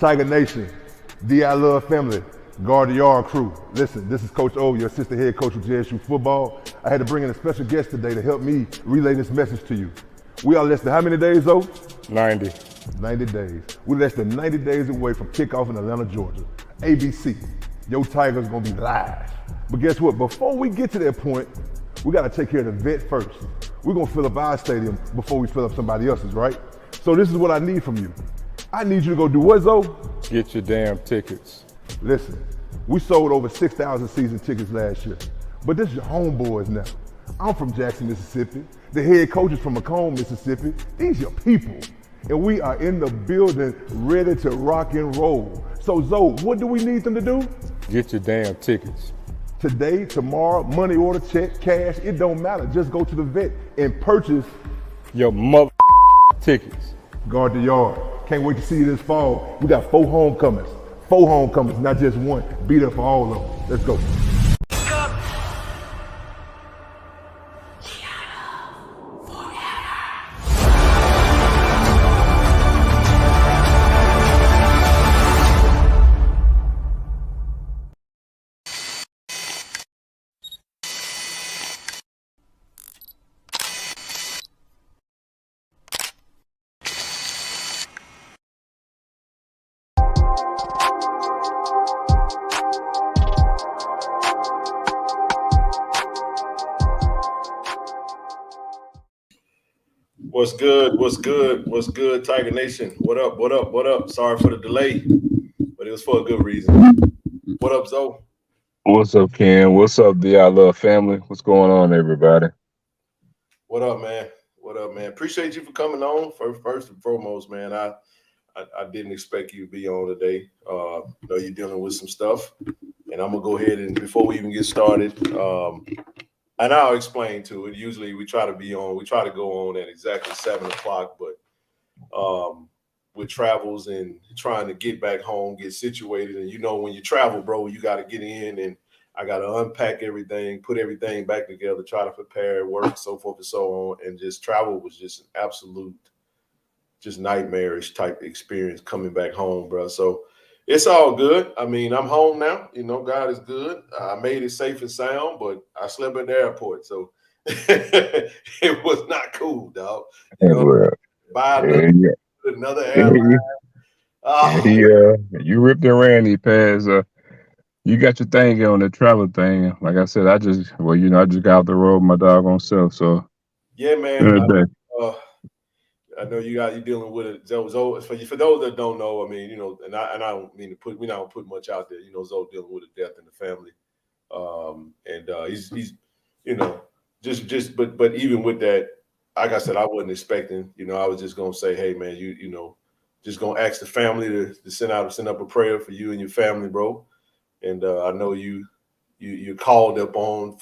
Tiger Nation, DI Love family, Guard the Yard crew. Listen, this is Coach O, your assistant head coach of JSU football. I had to bring in a special guest today to help me relay this message to you. We are less than how many days though? 90. 90 days. We're less than 90 days away from kickoff in Atlanta, Georgia. ABC, your Tigers gonna be live. But guess what? Before we get to that point, we gotta take care of the vet first. We're gonna fill up our stadium before we fill up somebody else's, right? So this is what I need from you. I need you to go do what, Zoe? Get your damn tickets. Listen, we sold over 6,000 season tickets last year, but this is your homeboys now. I'm from Jackson, Mississippi. The head coach is from Macomb, Mississippi. These are people. And we are in the building ready to rock and roll. So Zoe, what do we need them to do? Get your damn tickets. Today, tomorrow, money order, check, cash, it don't matter. Just go to the vet and purchase your mother tickets. Guard the Yard. Can't wait to see you this fall. We got 4 homecomings. 4 homecomings, not just one. Be there for all of them. Let's go. What's good? What's good? What's good, Tiger Nation? What up? What up? What up? Sorry for the delay, but it was for a good reason. What up, Zoe? What's up, Ken? What's up, DI Love family? What's going on, everybody? What up, man? What up, man? Appreciate you for coming on. First and foremost, man, I didn't expect you to be on today. I know you're dealing with some stuff, and I'm gonna go ahead and before we even get started, and I'll explain to it. Usually we try to go on at exactly 7 o'clock, but with travels and trying to get back home, get situated. And you know, when you travel, bro, you got to get in and I got to unpack everything, put everything back together, try to prepare, work, so forth and so on. And just travel was just an absolute, just nightmarish type experience coming back home, bro. So it's all good. I mean, I'm home now. You know, God is good. I made it safe and sound, but I slept at the airport. So it was not cool, dog. You know, buy another airline. Yeah, you ripped and ran these pads. You got your thing on the travel thing. Like I said, I just got out the road with my doggone self. So yeah, man. I know you're dealing with it. Zoe, for those that don't know, I mean, you know, and I don't mean to put, we don't put much out there. You know, Zoe dealing with a death in the family, and he's you know, but even with that, like I said, I wasn't expecting. You know, I was just gonna say, hey, man, you know, just gonna ask the family to send up a prayer for you and your family, bro. And I know you're called up on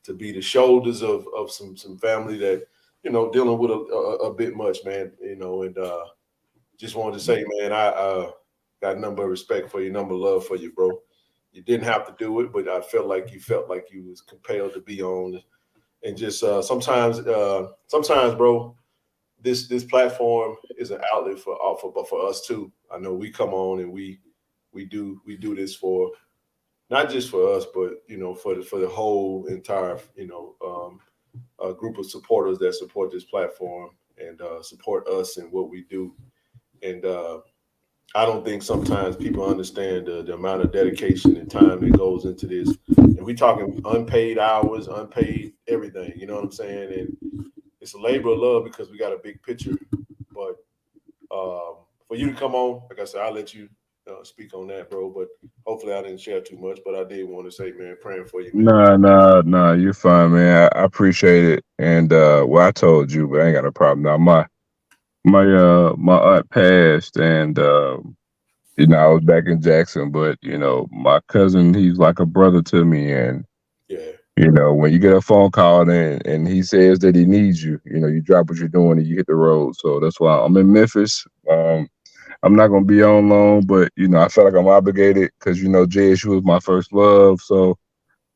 to be the shoulders of some family that, you know, dealing with a bit much, man, you know, and just wanted to say, man, I got a number of respect for you, number of love for you, bro. You didn't have to do it, but I felt like you was compelled to be on. And just sometimes, bro, this platform is an outlet for us too. I know we come on and we do this for not just for us, but, you know, for the whole entire, you know, a group of supporters that support this platform and support us and what we do. And I don't think sometimes people understand the amount of dedication and time that goes into this. And we talking unpaid hours, unpaid everything, you know what I'm saying? And it's a labor of love because we got a big picture. But for you to come on, like I said, I'll let you speak on that, bro. But hopefully I didn't share too much, but I did want to say, man, praying for you, man. Nah, you're fine, man. I appreciate it. And I told you, but I ain't got a problem. Now my aunt passed, and you know, I was back in Jackson, but you know, my cousin, he's like a brother to me, and yeah, you know, when you get a phone call and he says that he needs you, you know, you drop what you're doing and you hit the road. So that's why I'm in Memphis. I'm not gonna be on long, but you know, I feel like I'm obligated because you know JSU was my first love. So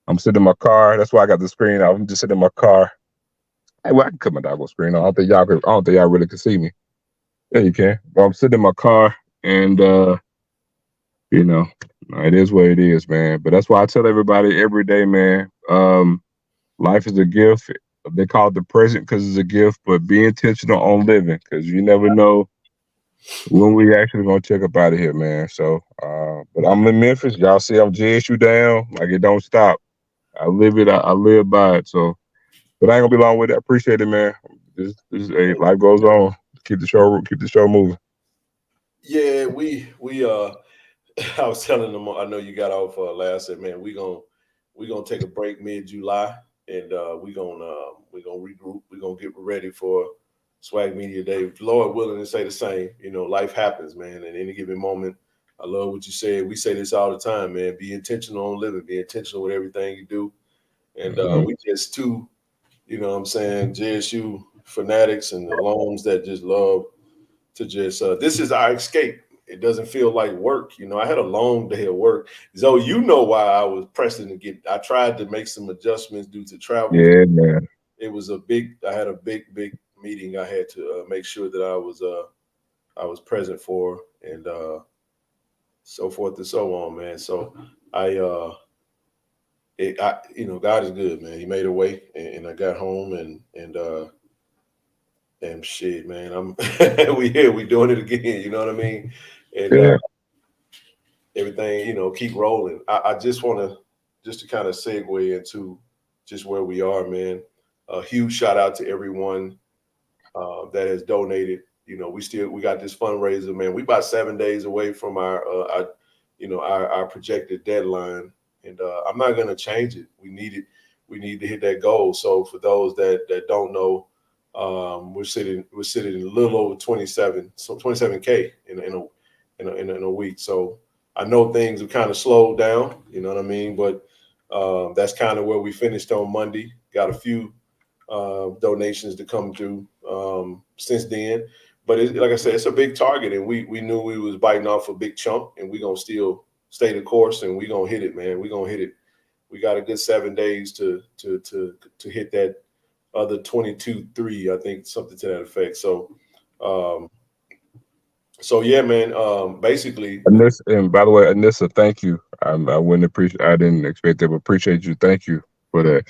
I'm sitting in my car. That's why I got the screen out. I'm just sitting in my car. Hey, well, I can cut my dog on screen. I don't think y'all really can see me. Yeah, you can. But I'm sitting in my car and You know, it is what it is, man. But that's why I tell everybody every day, man. Life is a gift. They call it the present because it's a gift, but be intentional on living because you never know when we actually gonna check up out of here, man. So, but I'm in Memphis. Y'all see, I'm JSU down. Like it don't stop. I live it. I live by it. So, but I ain't gonna be long with it. I appreciate it, man. Hey, life goes on. Keep the show moving. Yeah, we I was telling them, I know you got off last. Said, man, we gonna take a break mid-July, and we gonna regroup. We gonna get ready for Swag Media Day. Lord willing, to say the same. You know, life happens, man. At any given moment, I love what you said. We say this all the time, man. Be intentional on living. Be intentional with everything you do. And we just two, you know what I'm saying, JSU fanatics and alums that just love to just this is our escape. It doesn't feel like work. You know, I had a long day of work. Zoe, you know why I was pressing to get. I tried to make some adjustments due to travel. Yeah, man. It was I had a big meeting. I had to make sure that I was present for, and so forth and so on, man. So you know, God is good, man. He made a way, and I got home, and shit, man. We here, we doing it again. You know what I mean? And Yeah. everything, you know, keep rolling. I just want to kind of segue into just where we are, man. A huge shout out to everyone that has donated. You know, we got this fundraiser, man. We about 7 days away from our our projected deadline, and I'm not gonna change it. We need it. We need to hit that goal. So for those that don't know, we're sitting a little over 27K in a week. So I know things have kind of slowed down, you know what I mean? But that's kind of where we finished on Monday. Got a few donations to come through since then. But like I said, it's a big target, and we knew we was biting off a big chunk, and we're gonna still stay the course, and we're gonna hit it, man. We're gonna hit it. We got a good 7 days to hit that other 22.3, I think, something to that effect. So yeah, man. Basically, And by the way, Anissa, thank you. I wouldn't appreciate. I didn't expect that, but appreciate you. Thank you for that.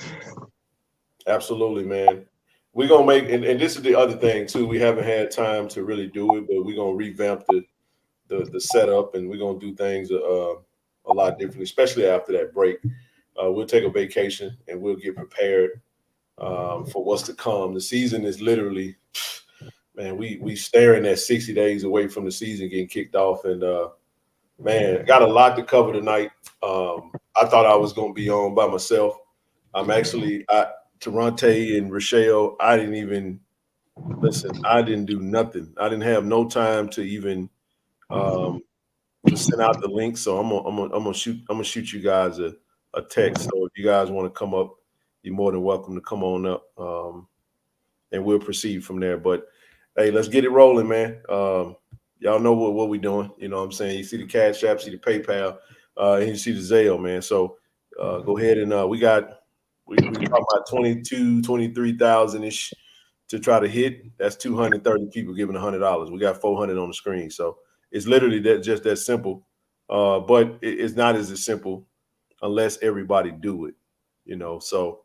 absolutely, man. We're gonna make, and this is the other thing too. We haven't had time to really do it, but we're gonna revamp the setup, and we're gonna do things a lot differently, especially after that break. We'll take a vacation and we'll get prepared for what's to come. The season is literally, man, we staring at 60 days away from the season getting kicked off, and man, got a lot to cover tonight. I thought I was gonna be on by myself. I'm actually Terante and Rochelle. I didn't even listen. I didn't do nothing. I didn't have no time to even to send out the link. So I'm gonna shoot you guys a text. So if you guys want to come up, you're more than welcome to come on up, and we'll proceed from there. But hey, let's get it rolling, man. Y'all know what we're doing. You know what I'm saying? You see the Cash App, see the PayPal, and you see the Zelle, man. So go ahead and we talking about 23,000 ish to try to hit. That's 230 people giving $100. We got 400 on the screen. So it's literally just that simple. But it's not as simple unless everybody do it, you know. So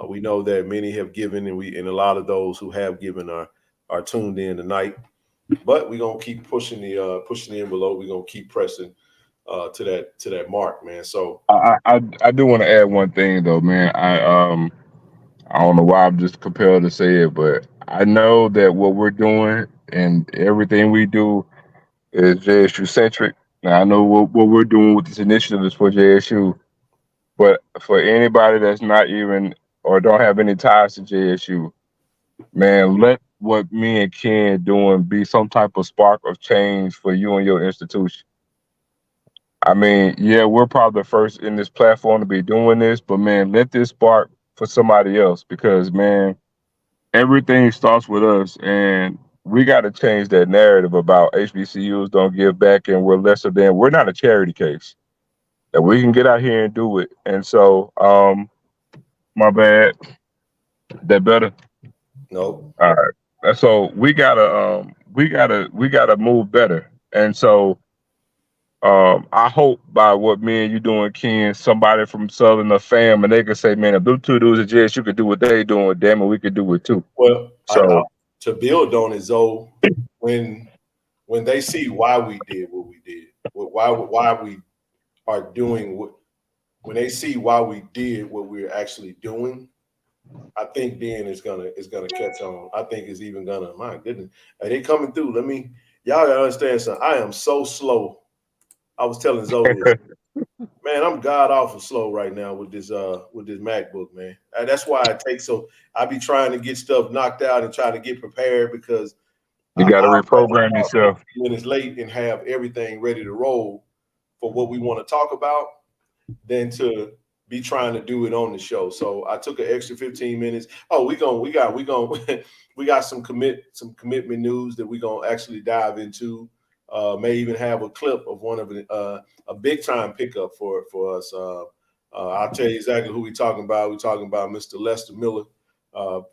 we know that many have given, and a lot of those who have given are tuned in tonight. But we're gonna keep pushing the envelope. We're gonna keep pressing to that mark, man. So I do want to add one thing though, man. I don't know why I'm just compelled to say it, but I know that what we're doing and everything we do is JSU centric. Now I know what we're doing with this initiative is for JSU, but for anybody that's not even or don't have any ties to JSU, man, let what me and Ken doing be some type of spark of change for you and your institution. I mean, yeah, we're probably the first in this platform to be doing this, but man, let this spark for somebody else because man, everything starts with us, and we got to change that narrative about HBCUs don't give back and we're lesser than. We're not a charity case. That we can get out here and do it. And so, my bad. That better. no, All right. And so we gotta move better. And so I hope by what me and you doing, Ken, somebody from Southern or fam, and they can say, man, if them two dudes at JSU could do what they doing, damn it, we could do it too. Well, So to build on it, Zoe, when they see why we did what we did, why we are doing what, when they see why we did what we're actually doing, I think then it's gonna catch on. I think it's even gonna, my goodness, are they coming through? Y'all gotta understand something. I am so slow. I was telling Zoe this. Man, I'm god awful slow right now with this MacBook, man. And that's why I take so I be trying to get stuff knocked out and try to get prepared because you got to I'll reprogram yourself. minutes late and have everything ready to roll for what we want to talk about than to be trying to do it on the show. So I took an extra 15 minutes. Oh, we got some commitment news that we're gonna actually dive into. May even have a clip of one of a big time pickup for us. I'll tell you exactly who we're talking about. We're talking about Mr. Lester Miller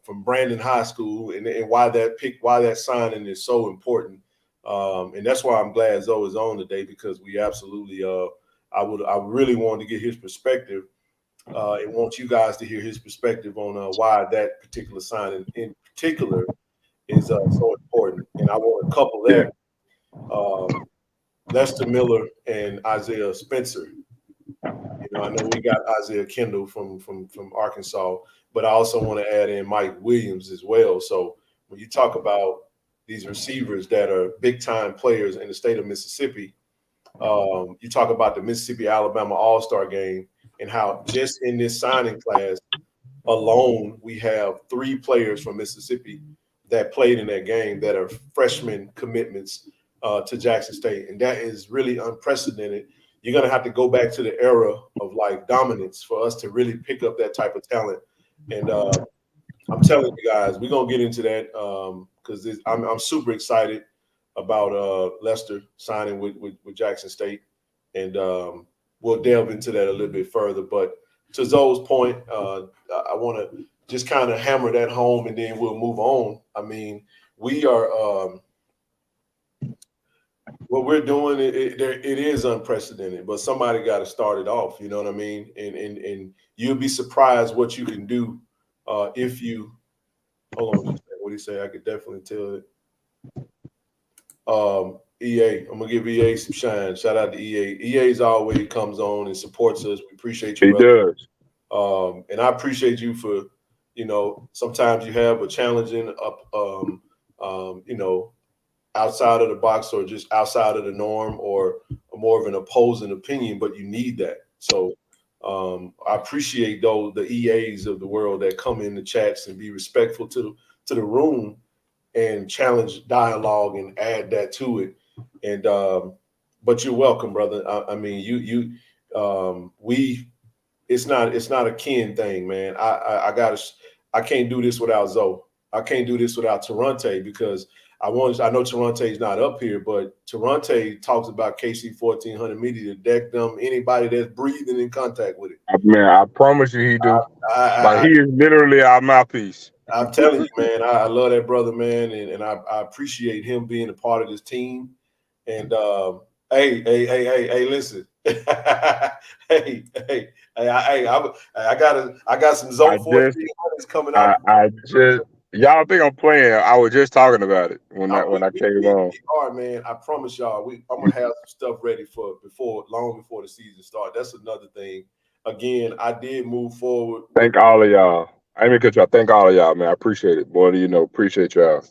from Brandon High School, and why that signing is so important. And that's why I'm glad Zoe is on today, because we absolutely I really wanted to get his perspective and want you guys to hear his perspective on why that particular signing in particular is so important. And I want to couple that Lester Miller and Isaiah Spencer. I know we got Isaiah Kendall from Arkansas, but I also want to add in Mike Williams as well. So when you talk about these receivers that are big time players in the state of Mississippi, you talk about the Mississippi-Alabama All-Star game and how just in this signing class alone, we have 3 players from Mississippi that played in that game that are freshman commitments to Jackson State. And that is really unprecedented. You're going to have to go back to the era of like dominance for us to really pick up that type of talent. And I'm telling you guys, we're going to get into that because I'm super excited about Lester signing with Jackson State. And we'll delve into that a little bit further. But to Zoe's point, I want to just kind of hammer that home and then we'll move on. I mean, we are what we're doing, it is unprecedented, but somebody got to start it off. You know what I mean? And you'll be surprised what you can do if you hold on. What do you say? I could definitely tell it. EA, I'm gonna give EA some shine. Shout out to EA. EA's always comes on and supports us. We appreciate you. He does. And I appreciate you for, sometimes you have a challenging outside of the box or just outside of the norm or more of an opposing opinion, but you need that. So I appreciate the EAs of the world that come in the chats and be respectful to the room and challenge dialogue and add that to it. And but you're welcome, brother. I mean, it's not a Ken thing, man. I can't do this without Zoe. I can't do this without Toronte because I know Toronte's not up here, but Toronte talks about KC 1400 media to deck them anybody that's breathing in contact with it. Man, I promise you he do. He is literally our mouthpiece. I'm telling you, man, I love that brother, man, and I appreciate him being a part of this team. And hey, listen, hey, I got some Zone 1400s coming out. Y'all think I'm playing? I was just talking about it when I came on. All right, man. I promise y'all, I'm gonna have some stuff ready long before the season starts. That's another thing. Again, I did move forward. Thank all of y'all. I didn't mean to cut y'all. Thank all of y'all, man. I appreciate it. Boy, appreciate y'all.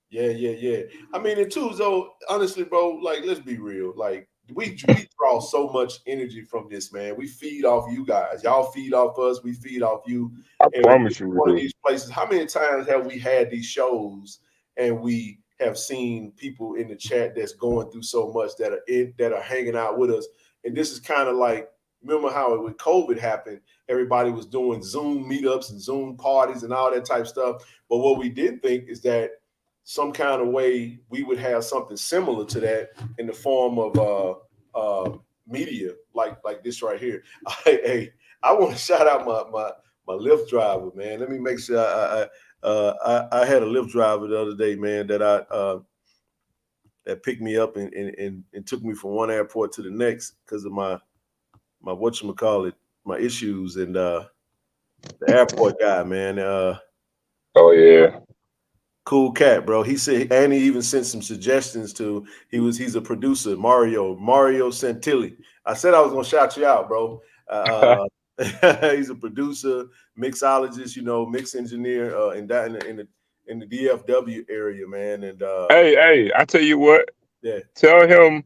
Yeah. I mean, and too, though, honestly, bro, like, let's be real. Like, we draw so much energy from this, man. We feed off you guys. Y'all feed off us. We feed off you. I promise you. One of these places. How many times have we had these shows and we have seen people in the chat that's going through so much that are hanging out with us? And this is kind of like, remember how when COVID happened, everybody was doing Zoom meetups and Zoom parties and all that type of stuff. But what we didn't think is that some kind of way we would have something similar to that in the form of media like this right here. Hey, I want to shout out my Lyft driver, man. Let me make sure I had a Lyft driver the other day, man, that that picked me up and took me from one airport to the next because of my whatchamacallit, my issues, and the airport guy, man. Oh yeah. Cool cat, bro. He said, and he even sent some suggestions to. He's a producer, Mario Santilli. I said I was gonna shout you out, bro. He's a producer, mixologist, mix engineer, in the DFW area, man. And Hey, I tell you what. yeah, Tell him,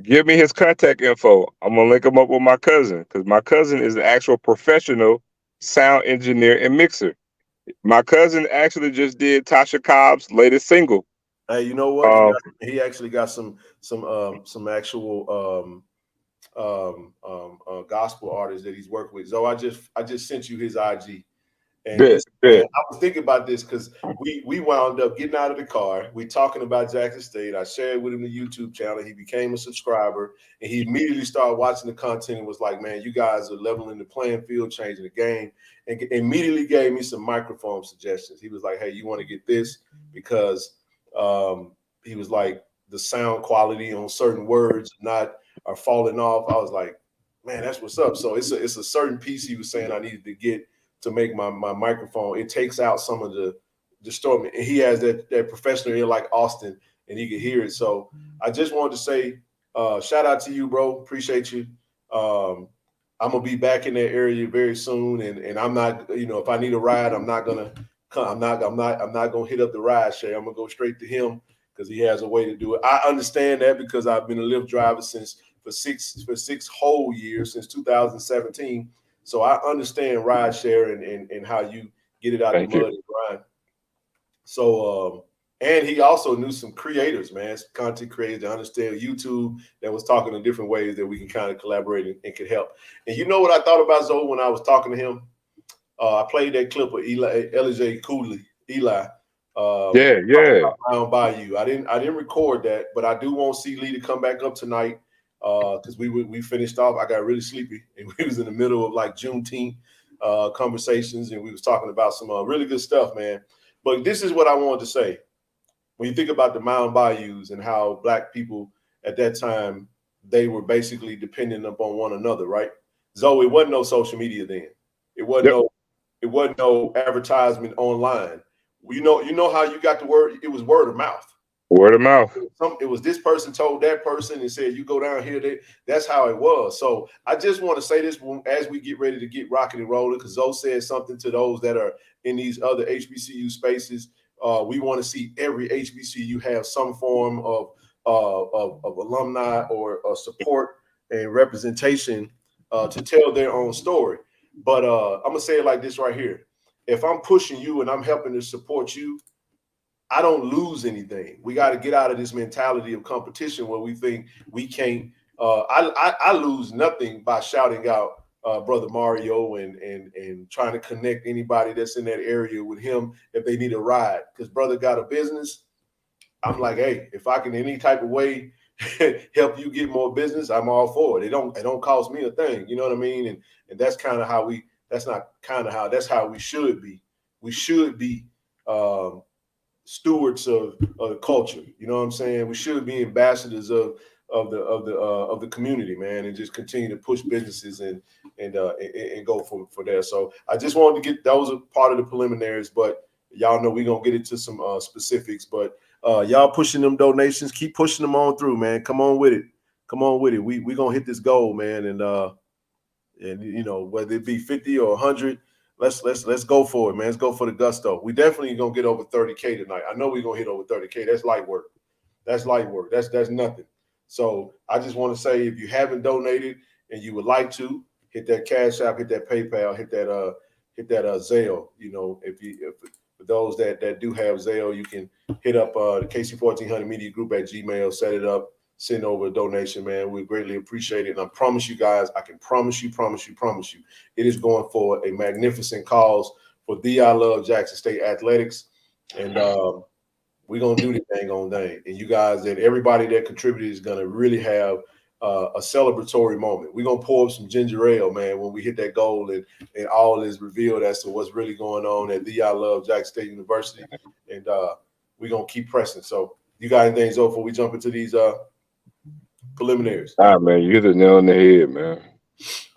give me his contact info. I'm gonna link him up with my cousin because my cousin is an actual professional sound engineer and mixer. My cousin actually just did Tasha Cobb's latest single. hey, you know what? He actually got some actual gospel artists that he's worked with. So I just sent you his IG. And listen, man, I was thinking about this because we wound up getting out of the car. We talking about Jackson State. I shared with him the YouTube channel. He became a subscriber, and he immediately started watching the content and was like, "Man, you guys are leveling the playing field, changing the game." And immediately gave me some microphone suggestions. He was like, "Hey, you want to get this?" Because he was like, the sound quality on certain words are falling off. I was like, "Man, that's what's up." So it's a certain piece he was saying I needed to get to make my microphone. It takes out some of the distortion. And he has that professional ear like Austin, and he can hear it. So I just wanted to say, shout out to you, bro. Appreciate you. I'm gonna be back in that area very soon, and I'm not, if I need a ride, I'm not gonna hit up the ride share. I'm gonna go straight to him because he has a way to do it. I understand that because I've been a Lyft driver for six whole years, since 2017. So I understand ride share and how you get it out of the mud and grind. So and he also knew some creators, man, some content creators that understand YouTube that was talking in different ways that we can kind of collaborate and could help. And you know what I thought about Zoe when I was talking to him? I played that clip of Elijah Cooley, Eli. Down by you. I didn't record that, but I do want C. Lee to come back up tonight. Because we finished off, I got really sleepy, and we was in the middle of like Juneteenth conversations, and we was talking about some really good stuff, man. But this is what I wanted to say. When you think about the Mound Bayous and how Black people at that time, they were basically dependent upon one another, right? Zoe, it wasn't no social media then. It wasn't no advertisement online. You know how you got the word? It was word of mouth. Word of mouth. It was this person told that person and said, "You go down here." That's how it was. So I just want to say this as we get ready to get rocking and rolling, because Zoe said something to those that are in these other HBCU spaces. We want to see every HBCU have some form of alumni or support and representation to tell their own story. But I'm gonna say it like this right here: if I'm pushing you and I'm helping to support you, I don't lose anything. We got to get out of this mentality of competition where we think we can't. I lose nothing by shouting out Brother Mario and trying to connect anybody that's in that area with him if they need a ride. Because brother got a business. I'm like, hey, if I can in any type of way help you get more business, I'm all for it. It don't cost me a thing. You know what I mean? And that's kind of how we. That's not kind of how. That's how we should be. We should be. Stewards of the culture, you know what I'm saying? We should be ambassadors of the community, man, and just continue to push businesses and go for there. So I just wanted to get those are part of the preliminaries, but y'all know we're gonna get into some specifics. But y'all pushing them donations, keep pushing them on through, man. Come on with it. We gonna hit this goal, man, and whether it be 50 or 100. Let's go for it, man. Let's go for the gusto. We definitely gonna get over 30K tonight. I know we're gonna hit over 30K. That's light work. That's nothing. So I just want to say, if you haven't donated and you would like to, hit that Cash App, hit that PayPal, hit that Zelle. For those that do have Zelle, you can hit up the KC1400 Media Group at Gmail, set it up, send over a donation, man. We greatly appreciate it. And I promise you guys, I can promise you, it is going for a magnificent cause for I Love Jackson State Athletics. And we're going to do this thing on dang. And you guys, and everybody that contributed is going to really have a celebratory moment. We're going to pour up some ginger ale, man, when we hit that goal and all is revealed as to what's really going on at I Love Jackson State University. And we're going to keep pressing. So You got anything, Zoe, before we jump into these preliminaries? All right, man. You hit the nail on the head, man.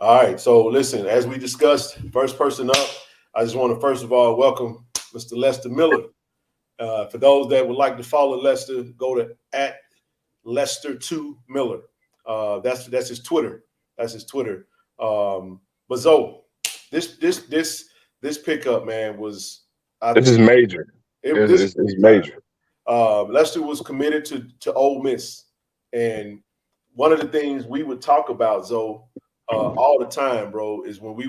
All right. So listen, as we discussed, first person up, I just want to first of all welcome Mr. Lester Miller. For those that would like to follow Lester, go to @Lester2Miller. That's his Twitter. That's his Twitter. But Zoe, this pickup, man, was This is major. It's major. Lester was committed to Ole Miss, and one of the things we would talk about, Zoe, all the time, bro, is when we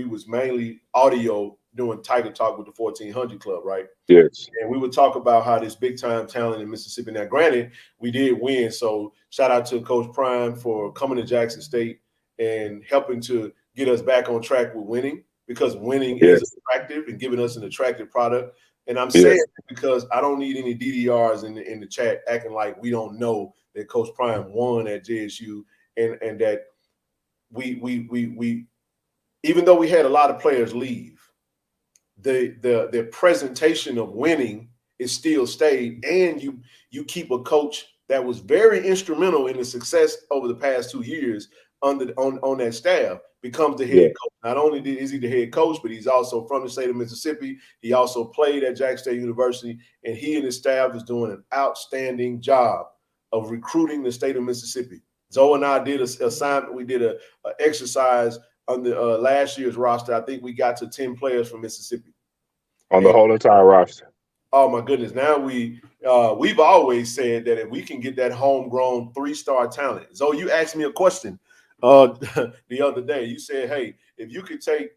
was mainly audio doing Tiger Talk with the 1400 Club, right? Yes. And we would talk about how this big time talent in Mississippi. Now, granted, we did win, so shout out to Coach Prime for coming to Jackson State and helping to get us back on track with winning, because winning is attractive and giving us an attractive product. And I'm saying it because I don't need any DDRs in the chat acting like we don't know that Coach Prime won at JSU and that we even though we had a lot of players leave, the presentation of winning is still stayed, and you keep a coach that was very instrumental in the success over the past 2 years on that staff, becomes the head coach. Not only is he the head coach, but he's also from the state of Mississippi. He also played at Jackson State University, and he and his staff is doing an outstanding job of recruiting the state of Mississippi. Zoe and I did an assignment. We did an exercise on the last year's roster. I think we got to 10 players from Mississippi on the whole entire roster. Oh my goodness! Now we've always said that if we can get that homegrown 3-star talent. Zoe, you asked me a question the other day. You said, "Hey, if you could take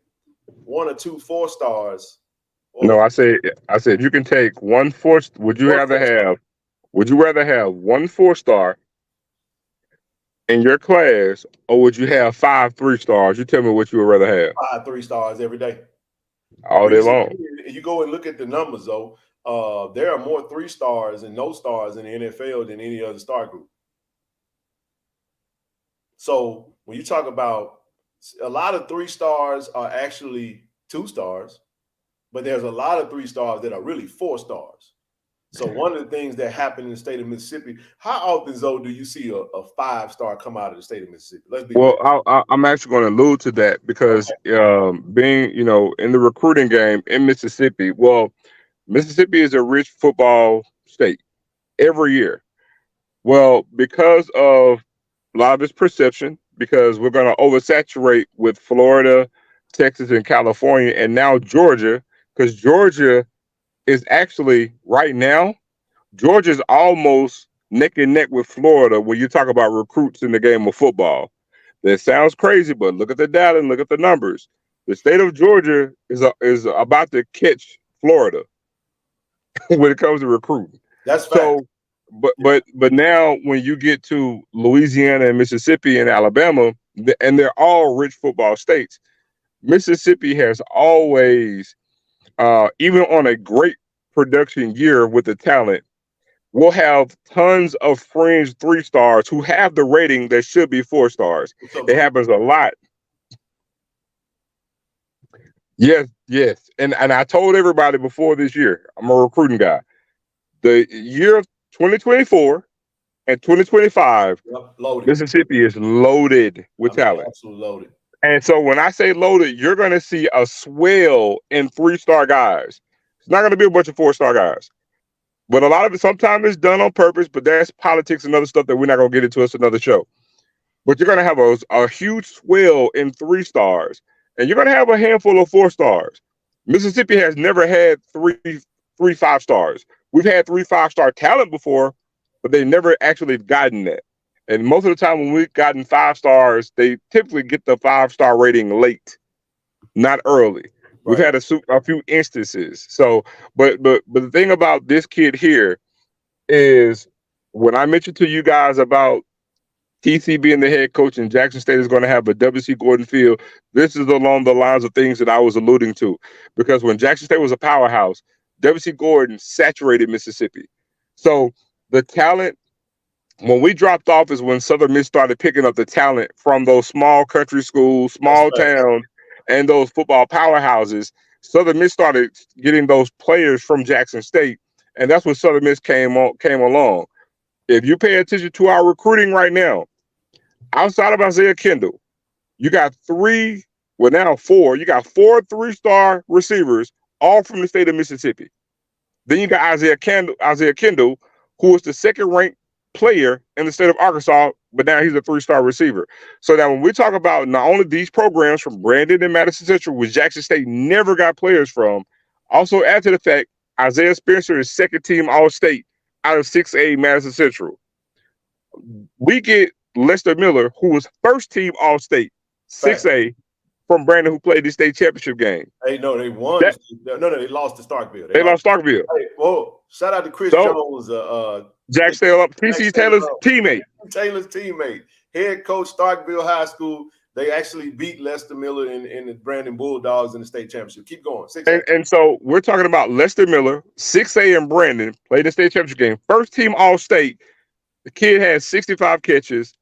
1 or 2 4-stars." No, I said if you can take 1 4, would you rather have 1 4-star in your class, or would you have 5 3-stars? You tell me what you would rather have. 5 3-stars every day, all day long. You go and look at the numbers, though. There are more 3-stars and no stars in the NFL than any other star group. So when you talk about a lot of 3-stars are actually 2-stars, but there's a lot of 3-stars that are really 4-stars. So one of the things that happened in the state of Mississippi, how often, Zoe, do you see a 5-star come out of the state of Mississippi? I'm actually going to allude to that because being, in the recruiting game in Mississippi, Mississippi is a rich football state every year. Well, because of a lot of its perception, because we're going to oversaturate with Florida, Texas, and California, and now Georgia, because Georgia is actually right now, Georgia's almost neck and neck with Florida when you talk about recruits in the game of football. That sounds crazy, but look at the data and look at the numbers. The state of Georgia is about to catch Florida when it comes to recruiting. That's fact. So, but now when you get to Louisiana and Mississippi and Alabama, and they're all rich football states, Mississippi has always, even on a great production year with the talent, we'll have tons of fringe 3-stars who have the rating that should be 4-stars. It happens a lot. Yes. And I told everybody before this year, I'm a recruiting guy. The year of 2024 and 2025, Mississippi is loaded with talent. Absolutely loaded. And so when I say loaded, you're going to see a swell in 3-star guys. It's not going to be a bunch of 4-star guys. But a lot of it sometimes is done on purpose, but that's politics and other stuff that we're not going to get into. It's another show. But you're going to have a huge swell in 3-stars, and you're going to have a handful of 4-stars. Mississippi has never had 3 5-stars. We've had 3 5-star talent before, but they've never actually gotten that. And most of the time when we've gotten 5-stars, they typically get the 5-star rating late, not early. Right. We've had a few instances. So, but the thing about this kid here is when I mentioned to you guys about TC being the head coach and Jackson State is going to have a W.C. Gordon field, this is along the lines of things that I was alluding to. Because when Jackson State was a powerhouse, W.C. Gordon saturated Mississippi. So the talent, when we dropped off is when Southern Miss started picking up the talent from those small country schools, small towns, and those football powerhouses. Southern Miss started getting those players from Jackson State, and that's when Southern Miss came along. If you pay attention to our recruiting right now, outside of Isaiah Kendall, you got four. You got 4 3-star receivers, all from the state of Mississippi. Then you got Isaiah Kendall, who is the second-ranked player in the state of Arkansas, but now he's a 3-star receiver. So now when we talk about not only these programs from Brandon and Madison Central, which Jackson State never got players from, also add to the fact Isaiah Spencer is second-team All-State out of 6A Madison Central. We get Lester Miller, who was first-team All-State 6A from Brandon, who played the state championship game. Hey, no, they won. They lost to Starkville. They lost Starkville. Hey, whoa, shout out to Chris Jones. Jack TC Taylor's teammate. Taylor's teammate. Head coach, Starkville High School. They actually beat Lester Miller in the Brandon Bulldogs in the state championship. Keep going. And so we're talking about Lester Miller, 6A in Brandon, played the state championship game. First team All-State. The kid has 65 catches,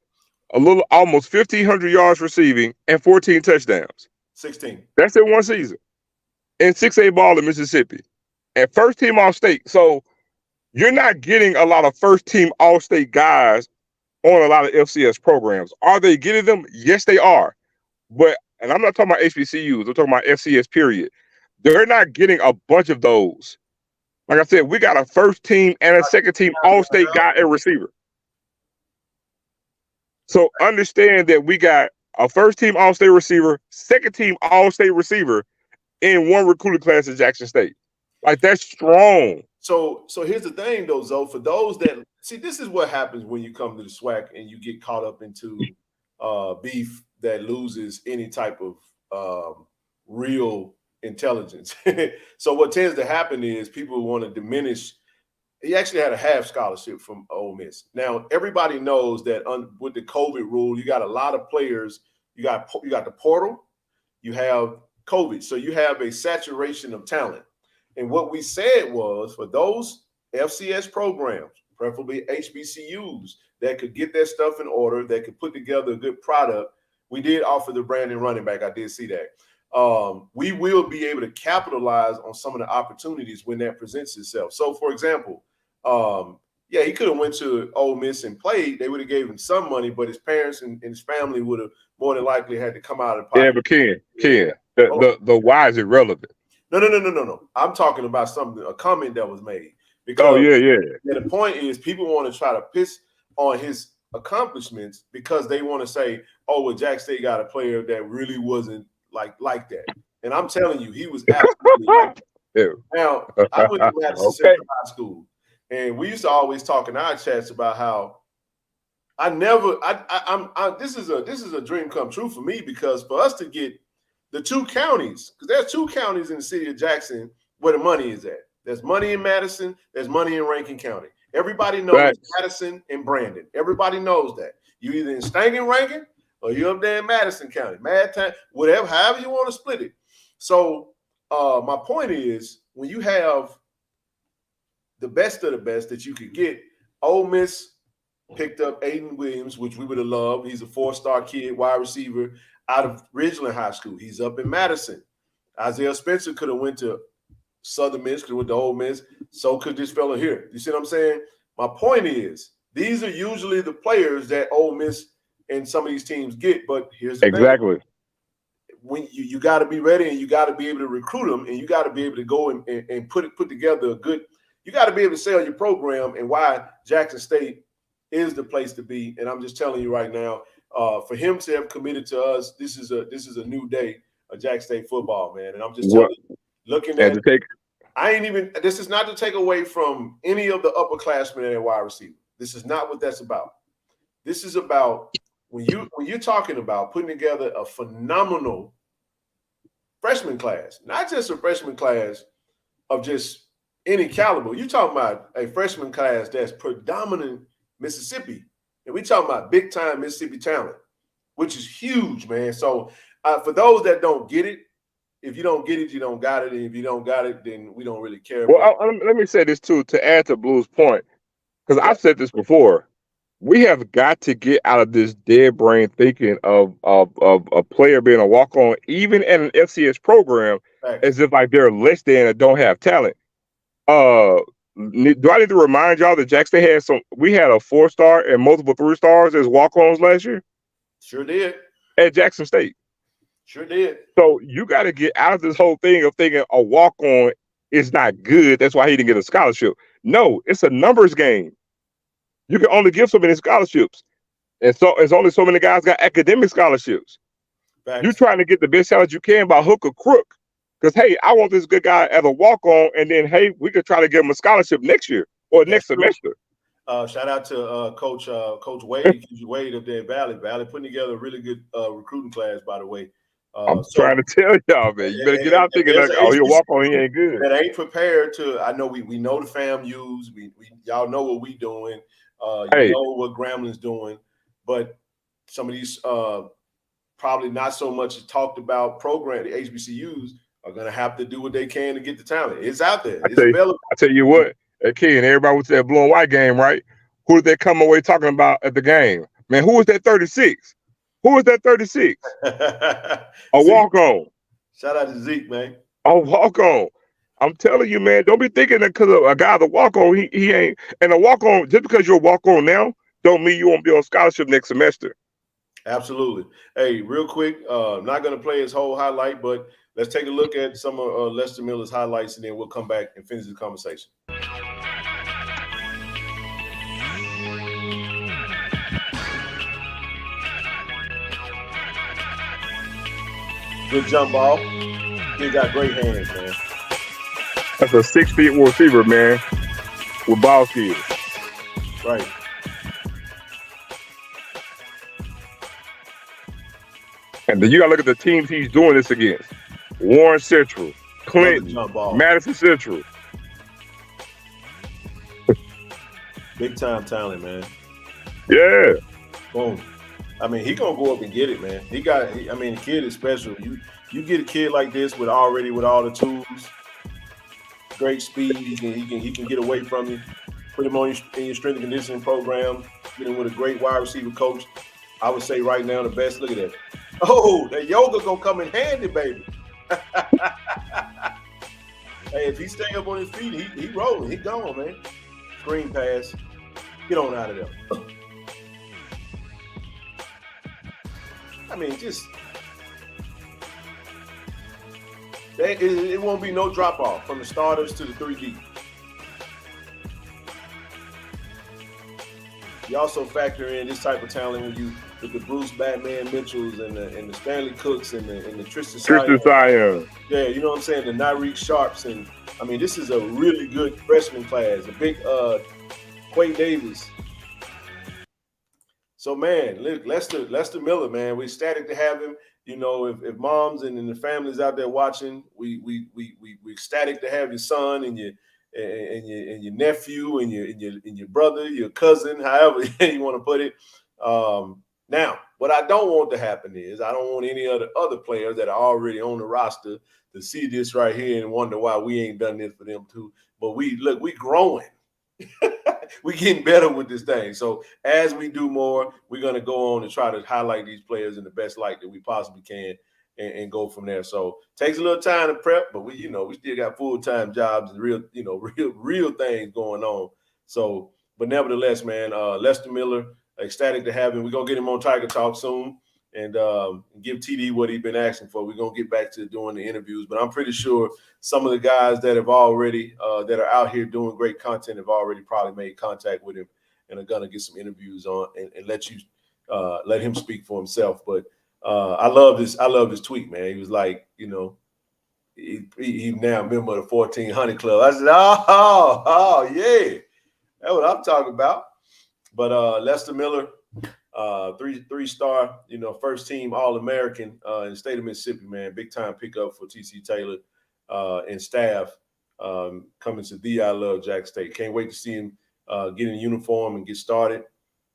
almost 1,500 yards receiving, and 14 touchdowns. 16. That's in one season. In 6A ball in Mississippi. And first team All-State. So you're not getting a lot of first team All-State guys on a lot of FCS programs. Are they getting them? Yes, they are. And I'm not talking about HBCUs. I'm talking about FCS period. They're not getting a bunch of those. Like I said, we got a first team and a second team All-State guy and receiver. So understand that we got a first team All-State receiver, second team All-State receiver in one recruiting class at Jackson State. Like, that's strong. So here's the thing, though, Zoe. For those that see, this is what happens when you come to the SWAC and you get caught up into beef that loses any type of real intelligence. So what tends to happen is people want to diminish. He actually had a half scholarship from Ole Miss. Now, everybody knows that with the COVID rule, you got a lot of players. You got the portal. You have COVID. So you have a saturation of talent. And what we said was for those FCS programs, preferably HBCUs, that could get their stuff in order, that could put together a good product, we did offer the Brandon running back. I did see that. We will be able to capitalize on some of the opportunities when that presents itself. So, for example, he could have went to Ole Miss and played. They would have gave him some money, but his parents and his family would have more than likely had to come out of pocket. Yeah, but Ken, the why is irrelevant. No. I'm talking about a comment that was made. Because the point is people want to try to piss on his accomplishments because they want to say, oh, well, Jack State got a player that really wasn't like that. And I'm telling you, he was absolutely like that. Now, I went to Madison Central High School, and we used to always talk in our chats about how this is a dream come true for me, because for us to get the 2 counties, because there's 2 counties in the city of Jackson where the money is at. There's money in Madison. There's money in Rankin County. Everybody knows Madison and Brandon. Everybody knows that. You either in Stankin, Rankin, or you're up there in Madison County. Whatever, however you want to split it. So my point is, when you have the best of the best that you could get, Ole Miss picked up Aiden Williams, which we would have loved. He's a 4-star kid, wide receiver out of Ridgeland High School. He's up in Madison. Isaiah Spencer could have went to Southern Miss, could have went to Ole Miss. So could this fella here. You see what I'm saying? My point is, these are usually the players that Ole Miss and some of these teams get. But here's the thing. When you got to be ready, and you got to be able to recruit them, and you got to be able to go and put together a good. You got to be able to sell your program, and why Jackson State is the place to be. And I'm just telling you right now, for him to have committed to us, this is a new day of Jackson State football, man. And I'm just telling you, looking at this is not to take away from any of the upperclassmen at wide receiver. This is not what that's about. This is about when you're talking about putting together a phenomenal freshman class, not just a freshman class of just any caliber. You're talking about a freshman class that's predominant Mississippi. And we're talking about big-time Mississippi talent, which is huge, man. So for those that don't get it, if you don't get it, you don't got it. And if you don't got it, then we don't really care. Well, let me say this, too, to add to Blue's point, because I've said this before. We have got to get out of this dead brain thinking of a player being a walk-on, even in an FCS program, as if like they're less than or don't have talent. Do I need to remind y'all that Jackson had we had a 4-star and multiple 3-stars as walk-ons last year? Sure did. At Jackson State. Sure did. So you got to get out of this whole thing of thinking a walk-on is not good. That's why he didn't get a scholarship. No, it's a numbers game. You can only give so many scholarships. And so it's only so many guys got academic scholarships. Facts. You're trying to get the best talent you can by hook or crook. Because, hey, I want this good guy as a walk-on, and then, hey, we could try to give him a scholarship next year or next semester. Shout out to Coach Wade, Wade up there at Valley. Valley putting together a really good recruiting class, by the way. I'm trying to tell y'all, man. You better get out thinking like, oh, he'll walk on, he ain't good. That ain't prepared to. I know we know the FAMUs. We y'all know what we doing. You know what Gramblin's doing, but some of these probably not so much talked about program. The HBCUs are going to have to do what they can to get the talent. It's out there. It's available. I tell you what, that kid and everybody went to that blue and white game, right? Who did they come away talking about at the game? Man, who was that 36? Who was that 36? A walk-on. Shout out to Zeke, man. A walk-on. I'm telling you, man, don't be thinking that because a guy the walk-on, he ain't. And a walk-on, just because you're a walk-on now, don't mean you won't be on scholarship next semester. Absolutely. Hey, real quick, I'm not going to play his whole highlight, but let's take a look at some of Lester Miller's highlights, and then we'll come back and finish the conversation. Good jump ball. He got great hands, man. That's a 6 feet receiver, man, with ball skills. Right. And then you got to look at the teams he's doing this against. Warren Central, Clinton, Madison Central. Big time talent, man. Yeah. Boom. I mean, he gonna go up and get it, man. The kid is special. You get a kid like this with all the tools, great speed. He can get away from you. Put him in your strength and conditioning program. Get him with a great wide receiver coach. I would say right now the best. Look at that. Oh, that yoga gonna come in handy, baby. Hey, if he stay up on his feet, he rolling. He gone, man. Screen pass. Get on out of there. I mean, it won't be no drop off from the starters to the 3D. You also factor in this type of talent when you with the Bruce Batman Mitchells and the Stanley Cooks and the Tristan Sion. Yeah, you know what I'm saying? The Nyreek Sharps, and I mean, this is a really good freshman class. A big Quay Davis. So man, Lester Miller, man, we're ecstatic to have him. You know, if moms and the families out there watching, we ecstatic to have your son and your nephew and your brother, your cousin, however you want to put it. Now, what I don't want to happen is I don't want any other players that are already on the roster to see this right here and wonder why we ain't done this for them too. But we growing. We getting better with this thing. So as we do more, we're going to go on and try to highlight these players in the best light that we possibly can and go from there. So takes a little time to prep, but we still got full-time jobs and real things going on. So, but nevertheless, man, Lester Miller, ecstatic to have him. We're going to get him on Tiger Talk soon and give TD what he's been asking for. We're going to get back to doing the interviews, but I'm pretty sure some of the guys that have already that are out here doing great content have already probably made contact with him and are going to get some interviews on and let him speak for himself. But I love this tweet, man. He was like, he's now a member of the 1400 Club. I said, oh yeah, that's what I'm talking about. But Lester Miller, three-star, first team All-American in the state of Mississippi, man. Big time pickup for TC Taylor and staff coming to the I Love Jack State. Can't wait to see him get in uniform and get started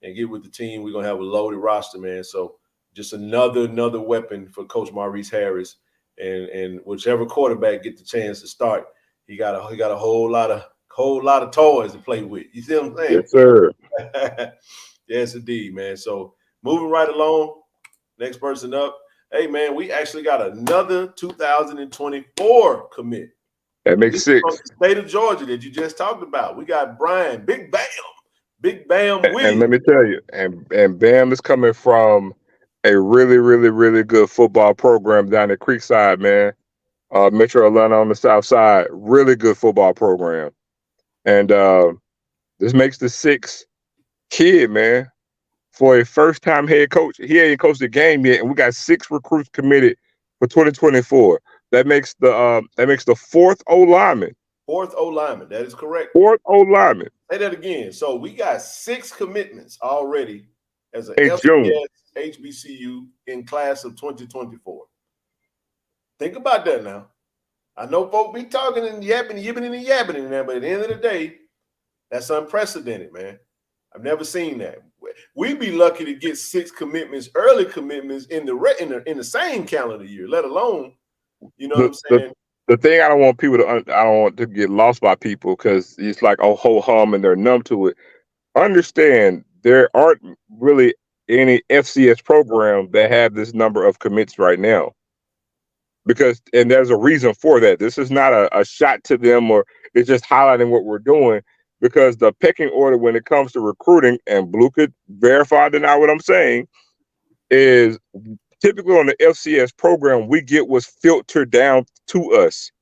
and get with the team. We're gonna have a loaded roster, man. So just another weapon for Coach Maurice Harris, and whichever quarterback get the chance to start, he got a whole lot of toys to play with. You see what I'm saying? Yes, sir. Yes, indeed, man. So moving right along, next person up. Hey, man, we actually got another 2024 commit. That makes This is 6. from the state of Georgia that you just talked about. We got Brian, Big Bam And let Williams. me tell you, and Bam is coming from a really, really, really good football program down at Creekside, man. Metro Atlanta on the south side. Really good football program. And this makes the 6th kid, man, for a first-time head coach. He ain't coached a game yet, and we got 6 recruits committed for 2024. That makes the 4th O lineman. 4th O lineman. That is correct. 4th O lineman. Say that again. So we got 6 commitments already as an In June. FCS HBCU in class of 2024. Think about that now. I know folk be talking and yibbing in there, but at the end of the day, that's unprecedented, man. I've never seen that. We'd be lucky to get 6 commitments, early commitments in the same calendar year, let alone, you know what I'm saying? The thing I don't want to get lost by people because it's like a whole hum and they're numb to it. Understand there aren't really any FCS programs that have this number of commits right now. And there's a reason for that. This is not a shot to them, or it's just highlighting what we're doing, because the pecking order when it comes to recruiting, and Blue could verify deny what I'm saying, is typically on the FCS program, we get what's filtered down to us,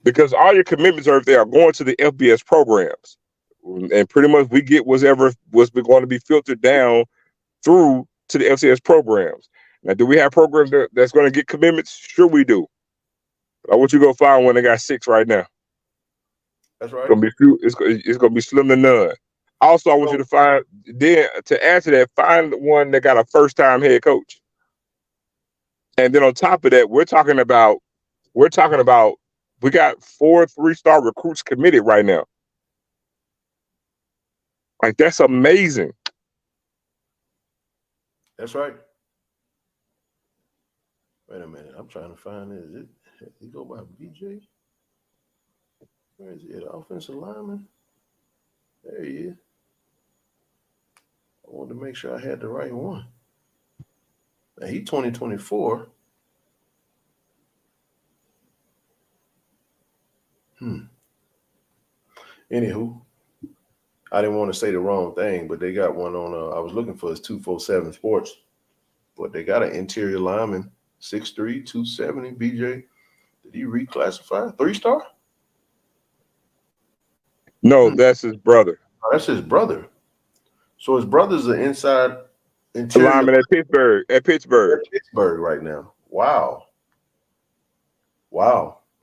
because all your commitments are going to the FBS programs, and pretty much we get what's going to be filtered down through to the FCS programs. Now, do we have programs that's going to get commitments? Sure, we do. I want you to go find one that got 6 right now. That's right. It's going to be few. It's going to be slim to none. Also, I want you to find, then to add to that, find one that got a first-time head coach. And then on top of that, we're talking about we got 4 3-star recruits committed right now. Like, that's amazing. That's right. Wait a minute. I'm trying to find it. Is it he go by BJ? Where is he? The offensive lineman? There he is. I wanted to make sure I had the right one. Now, he 2024. Anywho, I didn't want to say the wrong thing, but they got one on. I was looking for his 247 Sports, but they got an interior lineman, 6'3", 270. BJ, did he reclassify 3-star? No, that's his brother. Oh, that's his brother. So his brother's an inside interior lineman at Pittsburgh. At Pittsburgh right now. Wow,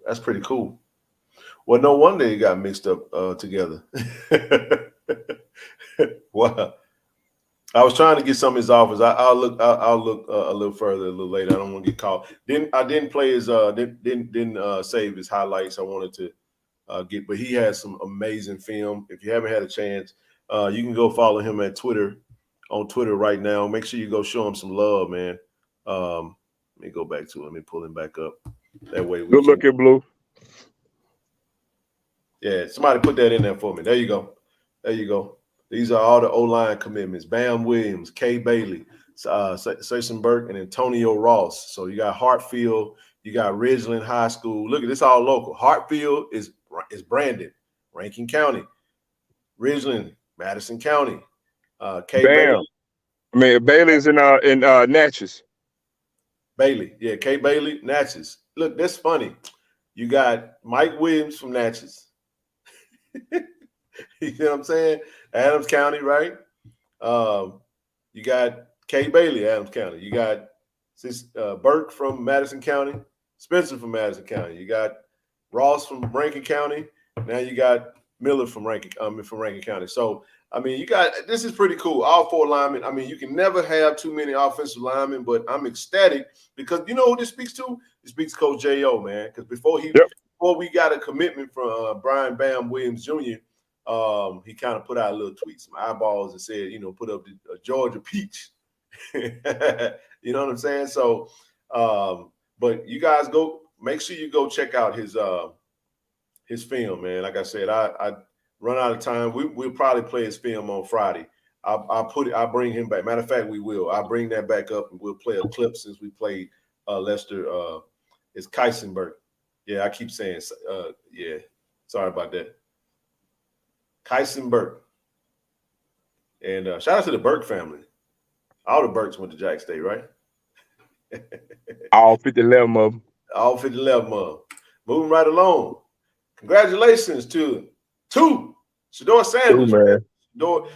that's pretty cool. Well, no wonder he got mixed up together. Wow. I was trying to get some of his offers. I'll look a little further, a little later. I don't want to get caught. I didn't play his didn't save his highlights. I wanted to get, but he has some amazing film. If you haven't had a chance, you can go follow him at Twitter, on Twitter right now. Make sure you go show him some love, man. Let me go back to it. Let me pull him back up. That way we Good looking, Blue. Yeah, somebody put that in there for me. There you go. These are all the O-line commitments. Bam Williams, Kay Bailey, Sesson Burke, and Antonio Ross. So you got Hartfield, you got Ridgeland High School. Look at this, all local. Hartfield is branded, Rankin County. Ridgeland, Madison County. Kay Bailey. I mean, Bailey's in Natchez. Bailey, yeah, Kay Bailey, Natchez. Look, that's funny. You got Mike Williams from Natchez. You know what I'm saying? Adams County, right? You got Kay Bailey, Adams County. You got Burke from Madison County, Spencer from Madison County. You got Ross from Rankin County. Now you got Miller from Rankin County. So, I mean, this is pretty cool. All 4 linemen. I mean, you can never have too many offensive linemen, but I'm ecstatic because you know who this speaks to? It speaks to Coach J.O., man. Because before we got a commitment from Brian Bam Williams Jr., he kind of put out a little tweet, some eyeballs, and said, put up the Georgia Peach. You know what I'm saying? So, but you guys make sure you go check out his film, man. Like I said, I run out of time. We'll probably play his film on Friday. I'll bring him back. Matter of fact, we will. I'll bring that back up and we'll play a clip since we played Lester. It's Keisenberg. Yeah, I keep saying, yeah. Sorry about that. Kyson Burke. And shout out to the Burke family. All the Burks went to Jack State, right? All 50-11 of them. All 50-11 of them. Moving right along. Congratulations to Shador Sanders.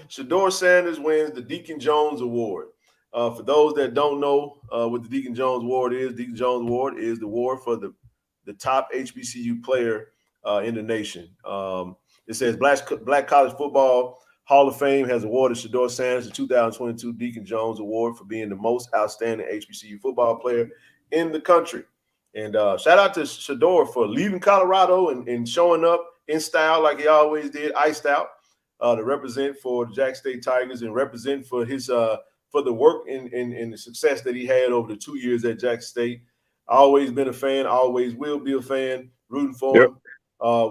Shador Sanders wins the Deacon Jones Award. For those that don't know what the Deacon Jones Award is the award for the top HBCU player in the nation. It says Black College Football Hall of Fame has awarded Shador Sanders the 2022 Deacon Jones Award for being the most outstanding HBCU football player in the country. And shout out to Shador for leaving Colorado and showing up in style like he always did, iced out, to represent for the Jack State Tigers and represent for his for the work and the success that he had over the 2 years at Jack State. Always been a fan, always will be a fan, rooting for him,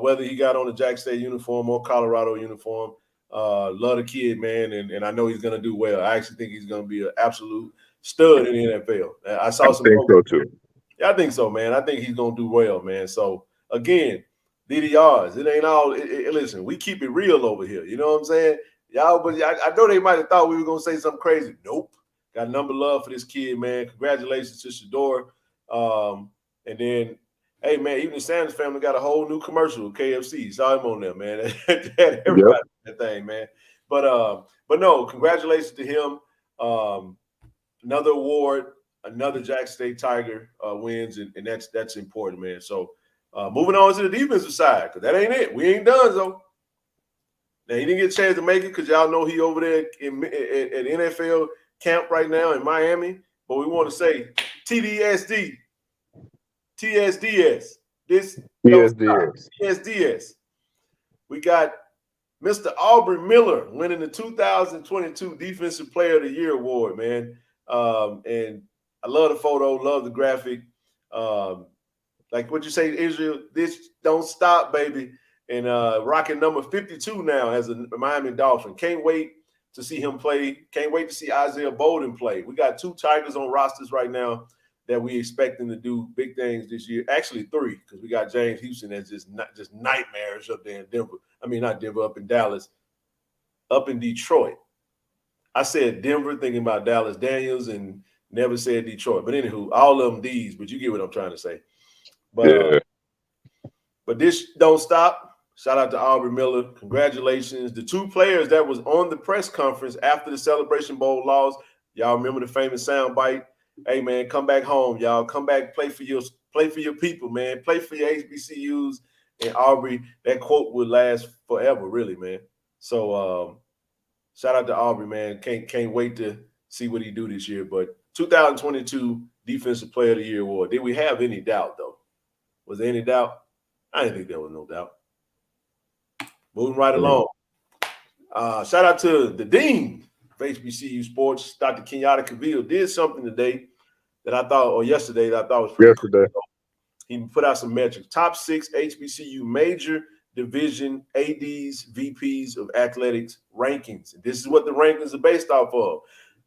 whether he got on the Jack State uniform or Colorado uniform. Love the kid, man, and I know he's going to do well. I actually think he's going to be an absolute stud in the NFL. I think so too. Yeah, I think so, man. I think he's going to do well, man. So, again, DDRs, it ain't all listen, we keep it real over here. You know what I'm saying? Y'all, but I know they might have thought we were going to say something crazy. Nope. Got a number of love for this kid, man. Congratulations to Shador. And then, hey, man, even the Sanders family got a whole new commercial with KFC. Saw him on there, man. Everybody that thing, man. But no, congratulations to him. Another award, another Jack State Tiger wins, and that's important, man. So moving on to the defensive side, because that ain't it. We ain't done, though. Now, he didn't get a chance to make it because y'all know he over there at NFL camp right now in Miami. But we want to say TSDS. We got Mr. Auburn Miller winning the 2022 Defensive Player of the Year award, man. And I love the photo, love the graphic. Like what you say, Israel, this don't stop, baby. And rocking number 52 now as a Miami Dolphin. Can't wait to see him play. Can't wait to see Isaiah Bolden play. We got 2 Tigers on rosters right now that we expecting to do big things this year. Actually 3, because we got James Houston that's just nightmarish up there in Denver. I mean, not Denver, up in Dallas, up in Detroit. I said Denver thinking about Dallas Daniels and never said Detroit. But anywho, all of them D's, but you get what I'm trying to say. But but this don't stop. Shout out to Aubrey Miller. Congratulations. The 2 players that was on the press conference after the Celebration Bowl loss. Y'all remember the famous soundbite? Hey, man, come back home, y'all. Come back, play for your people, man. Play for your HBCUs. And Aubrey, that quote will last forever, really, man. So shout out to Aubrey, man. Can't wait to see what he do this year. But 2022 Defensive Player of the Year award. Did we have any doubt, though? Was there any doubt? I didn't think there was no doubt. Moving right along. Shout out to the dean of HBCU Sports, Dr. Kenyatta Cavill, did something today that I thought, or yesterday, that I thought was pretty cool. He put out some metrics. Top 6 HBCU major division ADs, VPs of athletics rankings. And this is what the rankings are based off of.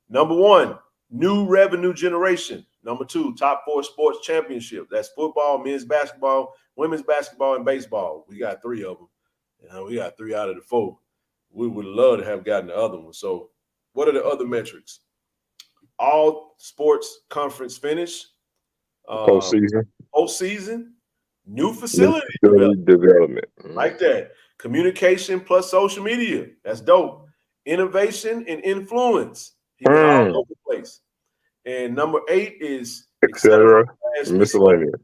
Number 1, new revenue generation. Number 2, top 4 sports championships. That's football, men's basketball, women's basketball, and baseball. We got 3 of them. We got 3 out of the 4. We would love to have gotten the other one. So what are the other metrics? All sports conference finish. Postseason. New facility development. Like that. Communication plus social media. That's dope. Innovation and influence. He went all over the place. And number 8 is etc. Miscellaneous.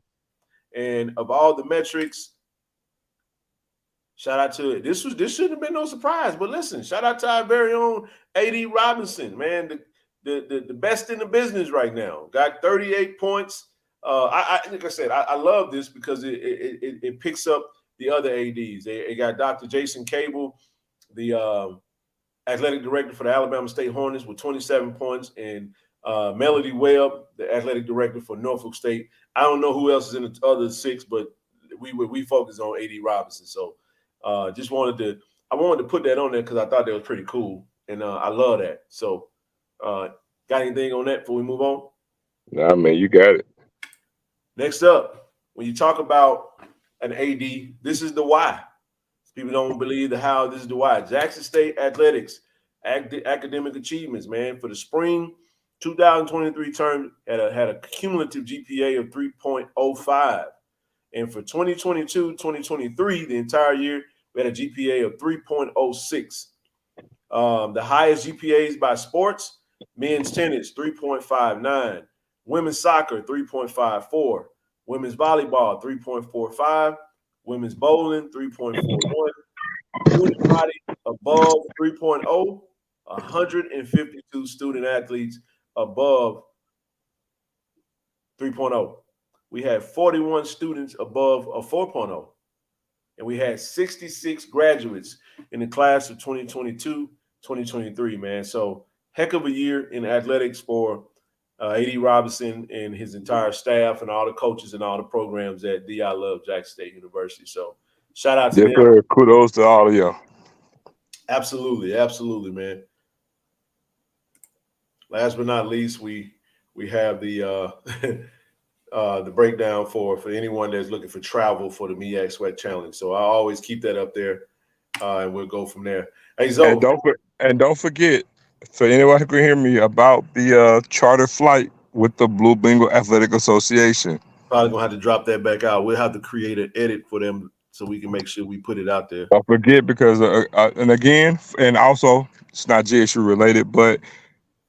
And of all the metrics, shout out to it. This shouldn't have been no surprise, but listen, shout out to our very own A.D. Robinson, man, the best in the business right now. Got 38 points. Like I said, I love this because it picks up the other ADs. They got Dr. Jason Cable, the athletic director for the Alabama State Hornets, with 27 points, and Melody Webb, the athletic director for Norfolk State. I don't know who else is in the other 6, but we focus on A.D. Robinson. So just wanted to put that on there because I thought that was pretty cool, and I love that. So got anything on that before we move on? Nah, man, you got it. Next up, when you talk about an AD, this is the why. People don't believe the how. This is the why. Jackson State athletics, academic achievements, man. For the spring 2023 term, had a cumulative GPA of 3.05. And for 2022-2023, the entire year, we had a GPA of 3.06. The highest GPAs by sports, men's tennis, 3.59. Women's soccer, 3.54. Women's volleyball, 3.45. Women's bowling, 3.41. Student body above 3.0. 152 student athletes above 3.0. We had 41 students above a 4.0. And we had 66 graduates in the class of 2022-2023, man. So heck of a year in athletics for A.D. Robinson and his entire staff and all the coaches and all the programs at DI Love Jackson State University. So shout out to them. Sir. Kudos to all of y'all. Absolutely, absolutely, man. Last but not least, we have the the breakdown for anyone that's looking for travel for the MEAC Sweat Challenge. So I always keep that up there, and we'll go from there. Hey, Zoe. And don't forget, for anyone who can hear me, about the charter flight with the Blue Bengal Athletic Association. Probably going to have to drop that back out. We'll have to create an edit for them so we can make sure we put it out there. Don't forget, because, and again, and also, it's not JSU related, but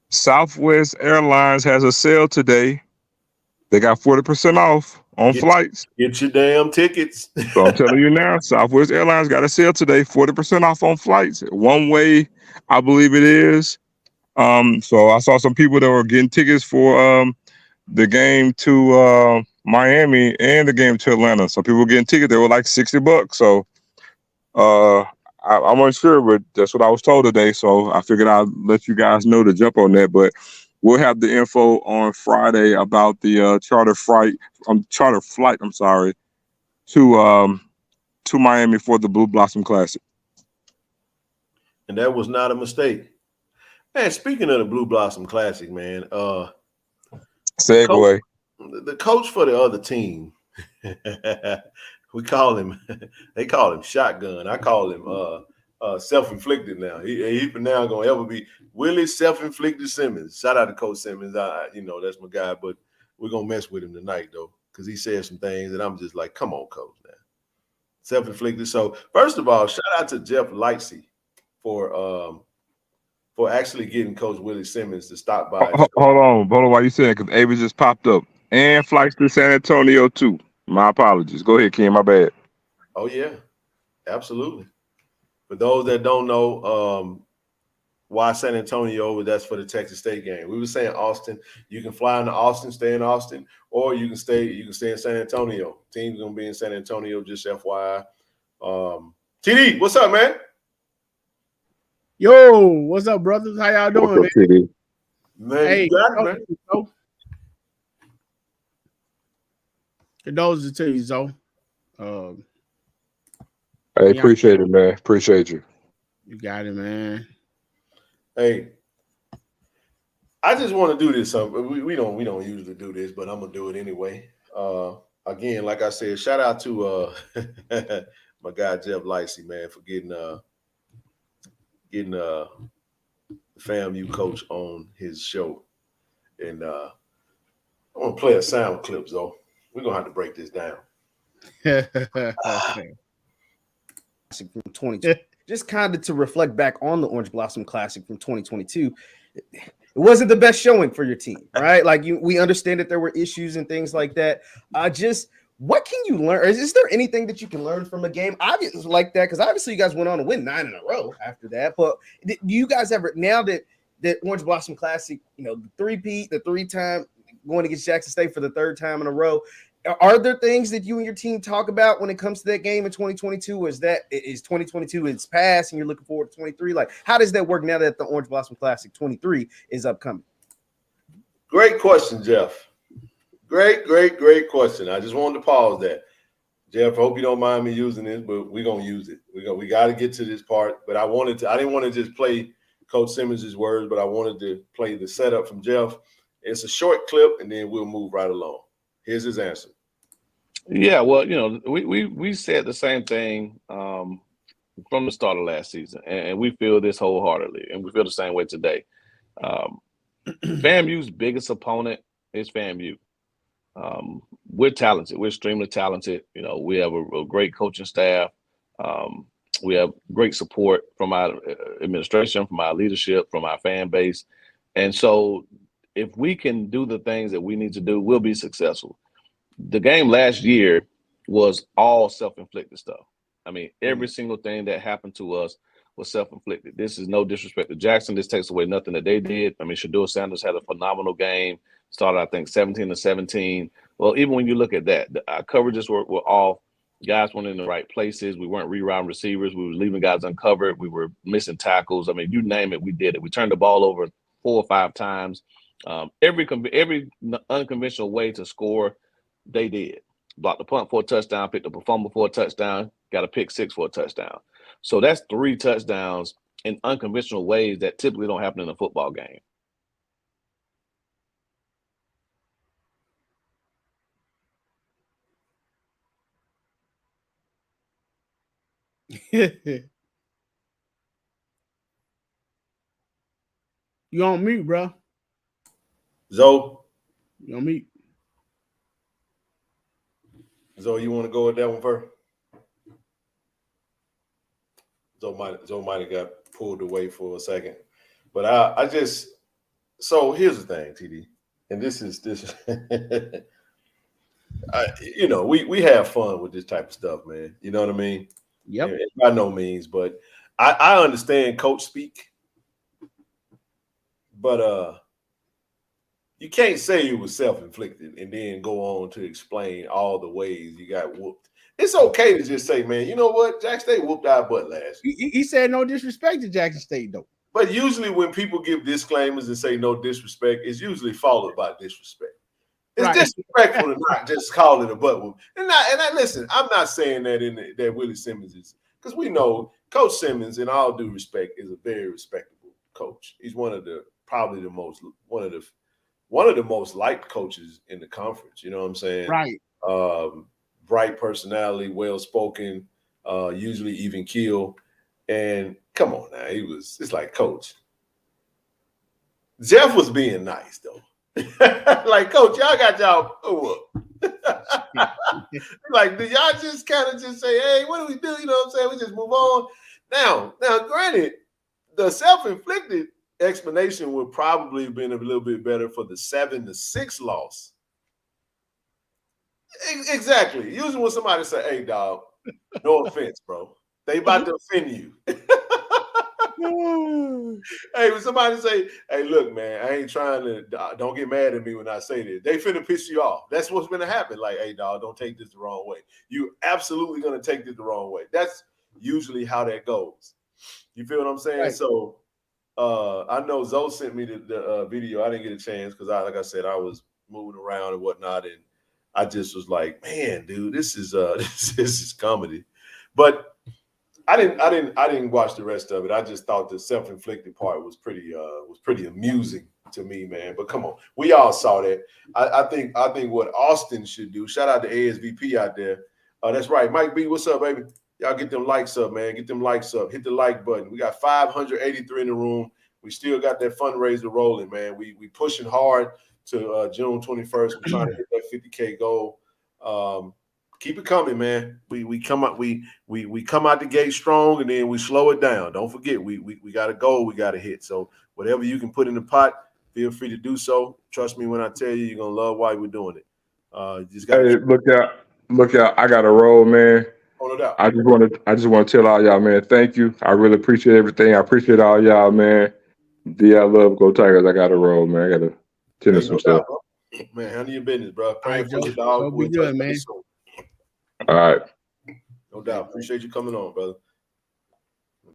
Southwest Airlines has a sale today. They got 40% off on flights. Get your damn tickets. So I'm telling you now, Southwest Airlines got a sale today, 40% off on flights. One way, I believe it is. So I saw some people that were getting tickets for the game to Miami and the game to Atlanta. So people were getting tickets, they were like $60. So I'm unsure, but that's what I was told today. So I figured I'd let you guys know to jump on that. But we'll have the info on Friday about the charter flight. I'm sorry, to Miami for the Blue Blossom Classic. And that was not a mistake, man. Speaking of the Blue Blossom Classic, man, segue. The coach for the other team, we call him. They call him Shotgun. I call him self-inflicted now. He for now gonna ever be Willie Self-Inflicted Simmons. Shout out to Coach Simmons. That's my guy. But we're gonna mess with him tonight though, because he said some things that I'm just like, come on, Coach, man. Self-inflicted. So first of all, shout out to Jeff Lightsey for actually getting Coach Willie Simmons to stop by. Hold on, while you saying it, because Ava just popped up. And flights to San Antonio too. My apologies. Go ahead, Ken. My bad. Oh yeah, absolutely. For those that don't know, why San Antonio? That's for the Texas State game. We were saying Austin. You can fly into Austin, stay in Austin, or you can stay in San Antonio. Team's gonna be in San Antonio. Just FYI. TD, what's up, man? Yo, what's up, brothers? How y'all doing, what's up, man? Man, hey, man. Condolences to you, Zoe. Hey, appreciate it, man. Appreciate you. You got it, man. Hey, I just want to do this. We don't usually do this, but I'm gonna do it anyway. Again, like I said, shout out to my guy Jeff Lightsey, man, for getting the FAMU coach on his show. And I want to play a sound clip, though. We're gonna have to break this down. From 2020, just kind of to reflect back on the Orange Blossom Classic from 2022. It wasn't the best showing for your team, right? Like we understand that there were issues and things like that. What can you learn? Is there anything that you can learn from a game? Obviously, like that, because obviously you guys went on to win 9 in a row after that. But do you guys ever, now that Orange Blossom Classic, the three-peat, the 3-time going against Jackson State for the 3rd time in a row, are there things that you and your team talk about when it comes to that game in 2022? Or is 2022 it's past and you're looking forward to 23? Like, how does that work now that the Orange Blossom Classic 23 is upcoming? Great question, Jeff. Great question. I just wanted to pause that. Jeff, I hope you don't mind me using this, but we're gonna use it. We got to get to this part. But I didn't want to just play Coach Simmons' words, but I wanted to play the setup from Jeff. It's a short clip, and then we'll move right along. Here's his answer. Yeah, well, we said the same thing from the start of last season, and we feel this wholeheartedly, and we feel the same way today. FAMU's biggest opponent is FAMU. We're talented. We're extremely talented. We have a great coaching staff. We have great support from our administration, from our leadership, from our fan base. And so if we can do the things that we need to do, we'll be successful. The game last year was all self-inflicted stuff. I mean, every single thing that happened to us was self-inflicted. This is no disrespect to Jackson. This takes away nothing that they did. I mean, Shedeur Sanders had a phenomenal game. Started, I think, 17-17. Well, even when you look at that, our coverages were off. Guys weren't in the right places. We weren't rerouting receivers. We were leaving guys uncovered. We were missing tackles. I mean, you name it, we did it. We turned the ball over 4 or 5 times. Every unconventional way to score, they did. Blocked the punt for a touchdown, picked up a fumble for a touchdown, got a pick 6 for a touchdown. So that's 3 touchdowns in unconventional ways that typically don't happen in a football game. You on mute, bro? Zoe, You on mute? Zoe, you want to go with that one first? Zoe might have got pulled away for a second, but I just so here's the thing, TD, and this. We have fun with this type of stuff, man. You know what I mean? Yep. And by no means, but I understand coach speak, but you can't say it was self-inflicted and then go on to explain all the ways you got whooped. It's okay to just say, man, you know what? Jackson State whooped our butt last year. He said no disrespect to Jackson State, though. But usually when people give disclaimers and say no disrespect, it's usually followed by disrespect. It's Right. disrespectful to not just call it a butt whoop. And I listen, I'm not saying that that Willie Simmons is, because we know Coach Simmons, in all due respect, is a very respectable coach. He's one of the most liked coaches in the conference. You know what I'm saying? Right. Bright personality, well spoken, usually even keel. And come on now, it's like, Coach. Jeff was being nice though. Like, Coach, y'all got y'all like, do y'all just kind of just say, hey, what do we do? You know what I'm saying? We just move on. Now, granted, the self-inflicted explanation would probably have been a little bit better for the 7-6 loss. Exactly. Usually when somebody say, hey, dog, no offense, bro. They about to offend you. Hey, when somebody say, hey, look, man, I ain't trying to, don't get mad at me when I say this. They finna piss you off. That's what's gonna happen. Like, hey, dog, don't take this the wrong way. You absolutely gonna take this the wrong way. That's usually how that goes. You feel what I'm saying? Right. So I know Zoe sent me the video. I didn't get a chance because like I said, I was moving around and whatnot, and I just was like, man, dude, this is this is comedy. But I didn't watch the rest of it. I just thought the self-inflicted part was pretty amusing to me, man. But come on, we all saw that. I think what Austin should do. Shout out to ASVP out there. That's right, Mike B. What's up, baby? Y'all get them likes up, man. Get them likes up. Hit the like button. We got 583 in the room. We still got that fundraiser rolling, man. We pushing hard to June 21st. We're trying to hit that 50K goal. Keep it coming, man. We come out the gate strong, and then we slow it down. Don't forget, we got a goal we got to hit. So whatever you can put in the pot, feel free to do so. Trust me when I tell you, you're gonna love why we're doing it. Just got look out! I got a roll, man. Hold it out. I just want to tell all y'all, man, thank you. I really appreciate everything. I appreciate all y'all, man. I love Go Tigers. I got a roll, man. I got to tend to some stuff. Man, handle your business, bro. Praying for your dog. We'll be good, man. All right. No doubt. Appreciate you coming on, brother.